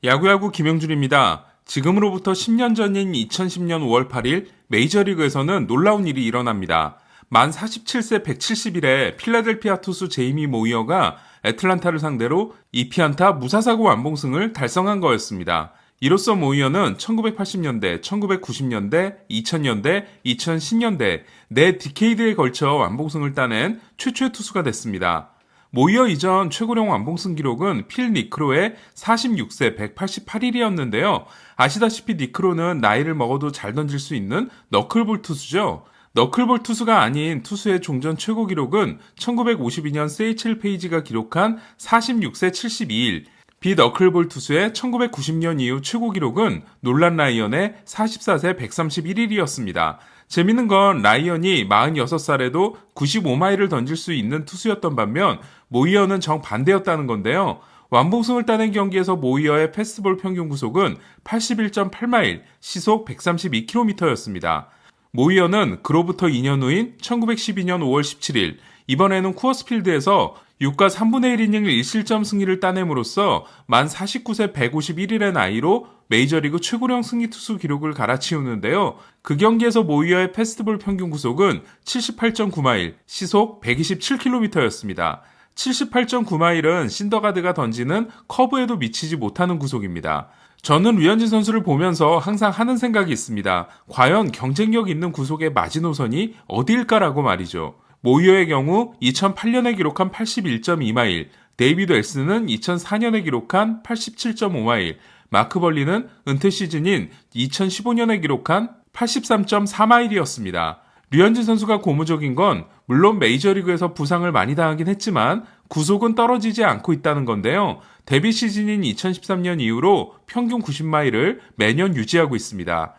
야구야구 김영준입니다. 지금으로부터 10년 전인 2010년 5월 8일 메이저리그에서는 놀라운 일이 일어납니다. 만 47세 170일에 필라델피아 투수 제이미 모이어가 애틀란타를 상대로 2피안타 무사사고 완봉승을 달성한 거였습니다. 이로써 모이어는 1980년대, 1990년대, 2000년대, 2010년대 네 디케이드에 걸쳐 완봉승을 따낸 최초의 투수가 됐습니다. 모이어 이전 최고령 완봉승 기록은 필 니크로의 46세 188일이었는데요. 아시다시피 니크로는 나이를 먹어도 잘 던질 수 있는 너클볼 투수죠. 너클볼 투수가 아닌 투수의 종전 최고 기록은 1952년 세이첼 페이지가 기록한 46세 72일, 비너클볼 투수의 1990년 이후 최고 기록은 놀란 라이언의 44세 131일이었습니다. 재밌는 건 라이언이 46살에도 95마일을 던질 수 있는 투수였던 반면 모이어는 정반대였다는 건데요. 완봉승을 따낸 경기에서 모이어의 패스트볼 평균 구속은 81.8마일, 시속 132km였습니다. 모이어는 그로부터 2년 후인 1912년 5월 17일, 이번에는 쿠어스필드에서 6과 3분의 1이닝 1실점 승리를 따냄으로써 만 49세 151일의 나이로 메이저리그 최고령 승리 투수 기록을 갈아치우는데요. 그 경기에서 모이어의 패스트볼 평균 구속은 78.9마일, 시속 127km였습니다. 78.9마일은 신더가드가 던지는 커브에도 미치지 못하는 구속입니다. 저는 류현진 선수를 보면서 항상 하는 생각이 있습니다. 과연 경쟁력 있는 구속의 마지노선이 어디일까라고 말이죠. 모이어의 경우 2008년에 기록한 81.2마일, 데이비드 앨슨은 2004년에 기록한 87.5마일, 마크 벌리는 은퇴 시즌인 2015년에 기록한 83.4마일이었습니다. 류현진 선수가 고무적인 건 물론 메이저리그에서 부상을 많이 당하긴 했지만 구속은 떨어지지 않고 있다는 건데요. 데뷔 시즌인 2013년 이후로 평균 90마일을 매년 유지하고 있습니다.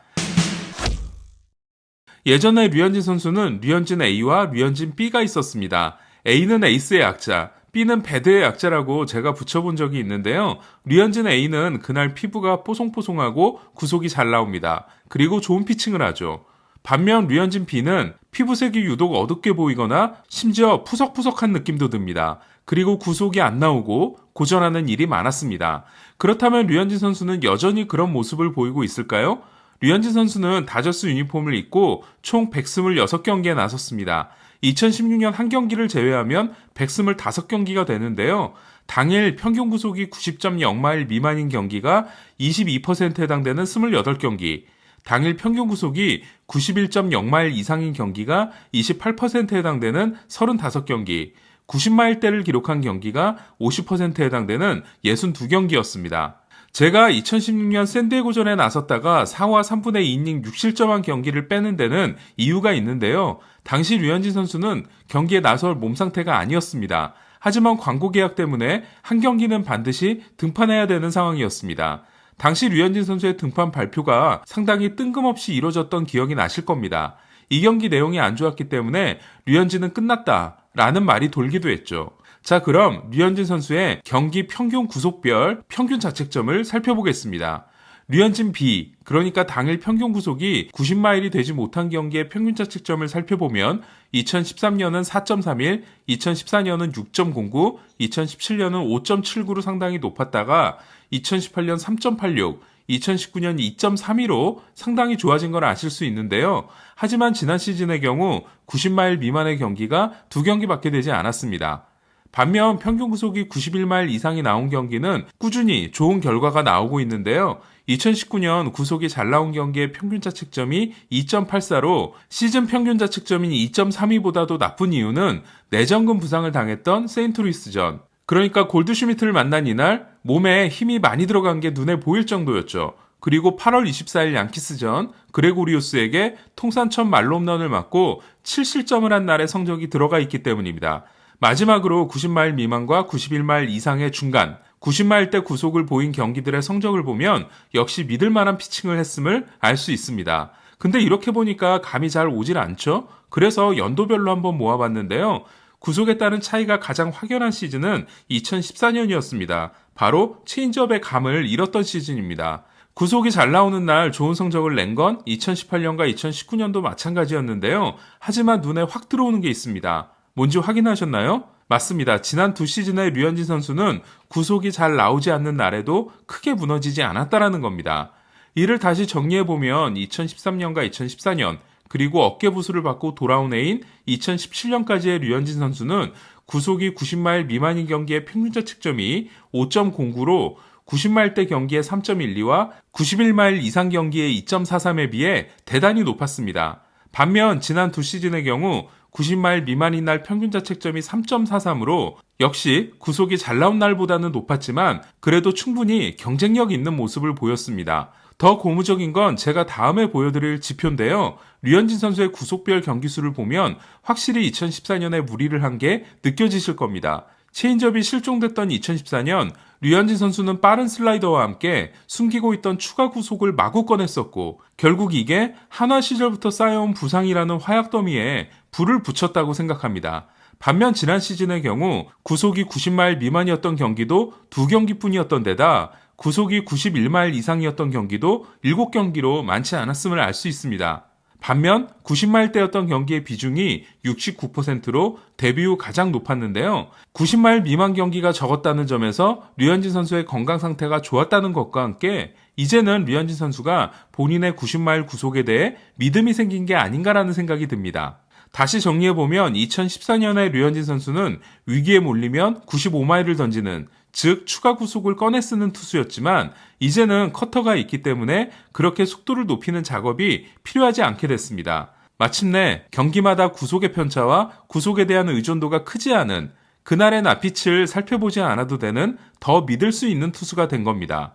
예전에 류현진 선수는 류현진 A와 류현진 B가 있었습니다. A는 에이스의 약자, B는 배드의 약자라고 제가 붙여본 적이 있는데요. 류현진 A는 그날 피부가 뽀송뽀송하고 구속이 잘 나옵니다. 그리고 좋은 피칭을 하죠. 반면 류현진 B는 피부색이 유독 어둡게 보이거나 심지어 푸석푸석한 느낌도 듭니다. 그리고 구속이 안 나오고 고전하는 일이 많았습니다. 그렇다면 류현진 선수는 여전히 그런 모습을 보이고 있을까요? 류현진 선수는 다저스 유니폼을 입고 총 126경기에 나섰습니다. 2016년 한 경기를 제외하면 125경기가 되는데요. 당일 평균 구속이 90.0마일 미만인 경기가 22%에 해당되는 28경기, 당일 평균 구속이 91.0마일 이상인 경기가 28%에 해당되는 35경기, 90마일대를 기록한 경기가 50%에 해당되는 62경기였습니다. 제가 2016년 샌디에고전에 나섰다가 4와 3분의 2이닝 6실점한 경기를 빼는 데는 이유가 있는데요. 당시 류현진 선수는 경기에 나설 몸 상태가 아니었습니다. 하지만 광고 계약 때문에 한 경기는 반드시 등판해야 되는 상황이었습니다. 당시 류현진 선수의 등판 발표가 상당히 뜬금없이 이뤄졌던 기억이 나실 겁니다. 이 경기 내용이 안 좋았기 때문에 류현진은 끝났다 라는 말이 돌기도 했죠. 자, 그럼 류현진 선수의 경기 평균 구속별 평균 자책점을 살펴보겠습니다. 류현진 B, 그러니까 당일 평균 구속이 90마일이 되지 못한 경기의 평균 자책점을 살펴보면 2013년은 4.31, 2014년은 6.09, 2017년은 5.79로 상당히 높았다가 2018년 3.86, 2019년 2.32로 상당히 좋아진 걸 아실 수 있는데요. 하지만 지난 시즌의 경우 90마일 미만의 경기가 2경기밖에 되지 않았습니다. 반면 평균 구속이 91마일 이상이 나온 경기는 꾸준히 좋은 결과가 나오고 있는데요. 2019년 구속이 잘 나온 경기의 평균 자책점이 2.84로 시즌 평균 자책점인 2.32보다도 나쁜 이유는 내전근 부상을 당했던 세인트루이스전, 그러니까 골드슈미트를 만난 이날 몸에 힘이 많이 들어간 게 눈에 보일 정도였죠. 그리고 8월 24일 양키스전 그레고리우스에게 통산 첫 말로 홈런을 맞고 7실점을 한 날의 성적이 들어가 있기 때문입니다. 마지막으로 90마일 미만과 91마일 이상의 중간, 90마일대 구속을 보인 경기들의 성적을 보면 역시 믿을 만한 피칭을 했음을 알 수 있습니다. 근데 이렇게 보니까 감이 잘 오질 않죠? 그래서 연도별로 한번 모아봤는데요. 구속에 따른 차이가 가장 확연한 시즌은 2014년이었습니다. 바로 체인지업의 감을 잃었던 시즌입니다. 구속이 잘 나오는 날 좋은 성적을 낸 건 2018년과 2019년도 마찬가지였는데요. 하지만 눈에 확 들어오는 게 있습니다. 뭔지 확인하셨나요? 맞습니다. 지난 두 시즌의 류현진 선수는 구속이 잘 나오지 않는 날에도 크게 무너지지 않았다라는 겁니다. 이를 다시 정리해보면 2013년과 2014년 그리고 어깨 부수를 받고 돌아온 해인 2017년까지의 류현진 선수는 구속이 90마일 미만인 경기의 평균 자책점이 5.09로 90마일대 경기의 3.12와 91마일 이상 경기의 2.43에 비해 대단히 높았습니다. 반면 지난 두 시즌의 경우 90마일 미만인 날 평균 자책점이 3.43으로 역시 구속이 잘 나온 날보다는 높았지만 그래도 충분히 경쟁력 있는 모습을 보였습니다. 더 고무적인 건 제가 다음에 보여드릴 지표인데요. 류현진 선수의 구속별 경기수를 보면 확실히 2014년에 무리를 한 게 느껴지실 겁니다. 체인지업이 실종됐던 2014년 류현진 선수는 빠른 슬라이더와 함께 숨기고 있던 추가 구속을 마구 꺼냈었고 결국 이게 한화 시절부터 쌓여온 부상이라는 화약 더미에 불을 붙였다고 생각합니다. 반면 지난 시즌의 경우 구속이 90마일 미만이었던 경기도 2경기뿐이었던 데다 구속이 91마일 이상이었던 경기도 7경기로 많지 않았음을 알 수 있습니다. 반면 90마일대였던 경기의 비중이 69%로 데뷔 후 가장 높았는데요. 90마일 미만 경기가 적었다는 점에서 류현진 선수의 건강 상태가 좋았다는 것과 함께 이제는 류현진 선수가 본인의 90마일 구속에 대해 믿음이 생긴 게 아닌가라는 생각이 듭니다. 다시 정리해보면 2014년에 류현진 선수는 위기에 몰리면 95마일을 던지는 즉 추가 구속을 꺼내 쓰는 투수였지만 이제는 커터가 있기 때문에 그렇게 속도를 높이는 작업이 필요하지 않게 됐습니다. 마침내 경기마다 구속의 편차와 구속에 대한 의존도가 크지 않은 그날의 낯빛을 살펴보지 않아도 되는 더 믿을 수 있는 투수가 된 겁니다.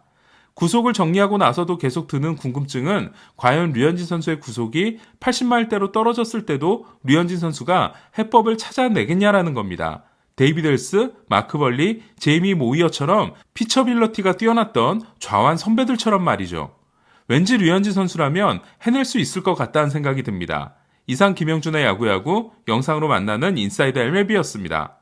구속을 정리하고 나서도 계속 드는 궁금증은 과연 류현진 선수의 구속이 80마일대로 떨어졌을 때도 류현진 선수가 해법을 찾아내겠냐라는 겁니다. 데이비드 헬스, 마크 벌리, 제이미 모이어처럼 피처빌러티가 뛰어났던 좌완 선배들처럼 말이죠. 왠지 류현진 선수라면 해낼 수 있을 것 같다는 생각이 듭니다. 이상 김영준의 야구야구 영상으로 만나는 인사이드 MLB였습니다.